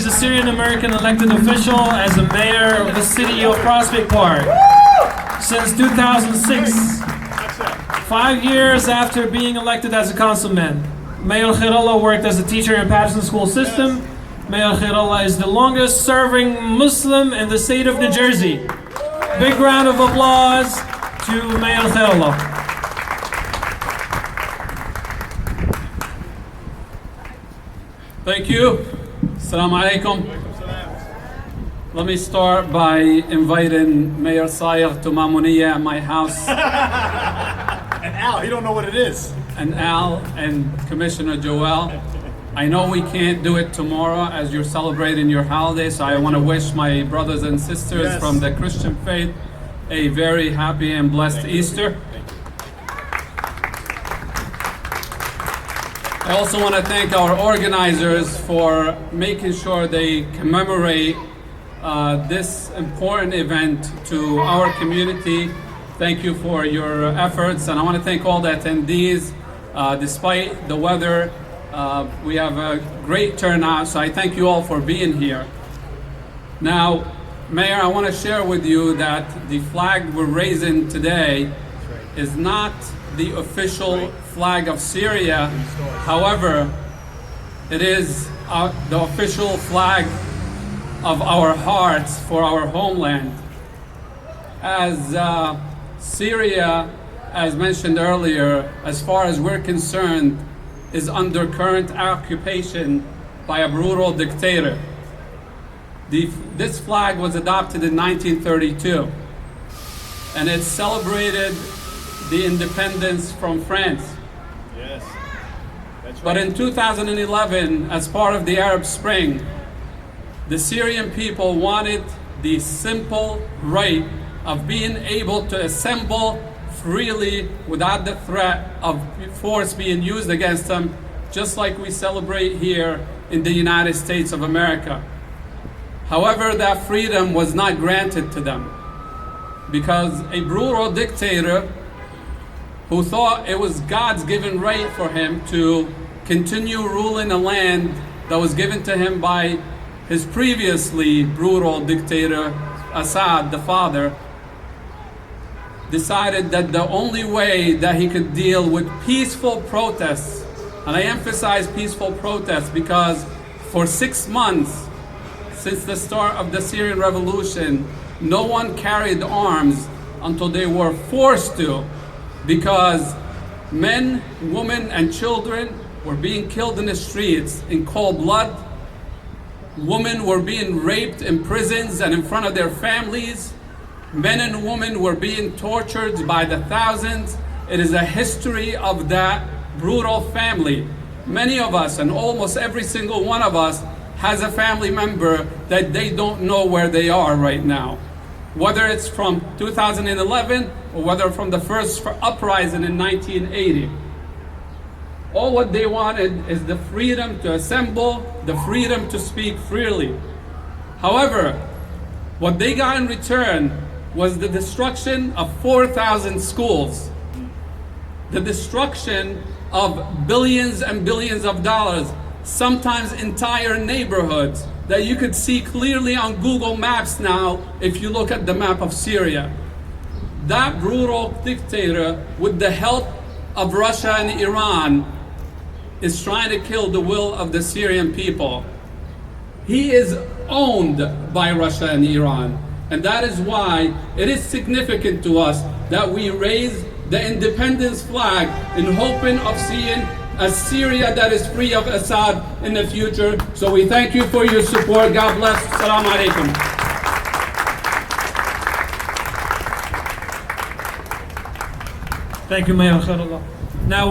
a Syrian American elected official as a mayor of the city of Prospect Park since 2006. 5 years after being elected as a councilman, Mayor Khairallah worked as a teacher in Paterson school system. Mayor Khairallah is the longest serving Muslim in the state of New Jersey. Big round of applause to Mayor Khairallah. Thank you. Assalamu alaikum. Let me start by inviting Mayor Sayegh to Mamuniya at my house. And Al, he don't know what it is. And Al and Commissioner Joel. I know we can't do it tomorrow as you're celebrating your holiday, so I want to wish my brothers and sisters from the Christian faith a very happy and blessed Easter. I also want to thank our organizers for making sure they commemorate this important event to our community. Thank you for your efforts, and I want to thank all the attendees. Despite the weather, we have a great turnout, so I thank you all for being here. Now, Mayor, I want to share with you that the flag we're raising today is not the official flag of Syria. However, it is the official flag of our hearts for our homeland. As Syria, as mentioned earlier, as far as we're concerned, is under current occupation by a brutal dictator. This flag was adopted in 1932, and it celebrated the independence from France. Yes, that's right. But in 2011, as part of the Arab Spring, the Syrian people wanted the simple right of being able to assemble freely without the threat of force being used against them, just like we celebrate here in the United States of America. However, that freedom was not granted to them because a brutal dictator who thought it was God's given right for him to continue ruling a land that was given to him by his previously brutal dictator, Assad, the father, decided that the only way that he could deal with peaceful protests, and I emphasize peaceful protests because for 6 months since the start of the Syrian revolution, no one carried arms until they were forced to, because men, women, and children were being killed in the streets in cold blood. Women were being raped in prisons and in front of their families. Men and women were being tortured by the thousands. It is a history of that brutal family. Many of us, and almost every single one of us, has a family member that they don't know where they are right now. Whether it's from 2011 or whether from the first uprising in 1980. All what they wanted is the freedom to assemble, the freedom to speak freely. However, what they got in return was the destruction of 4,000 schools, the destruction of billions and billions of dollars, sometimes entire neighborhoods that you could see clearly on Google Maps now if you look at the map of Syria. That brutal dictator, with the help of Russia and Iran, is trying to kill the will of the Syrian people. He is owned by Russia and Iran. And that is why it is significant to us that we raise the independence flag in hoping of seeing a Syria that is free of Assad in the future. So we thank you for your support. God bless. Assalamu alaikum. Thank you, Mayor Khairallah. Now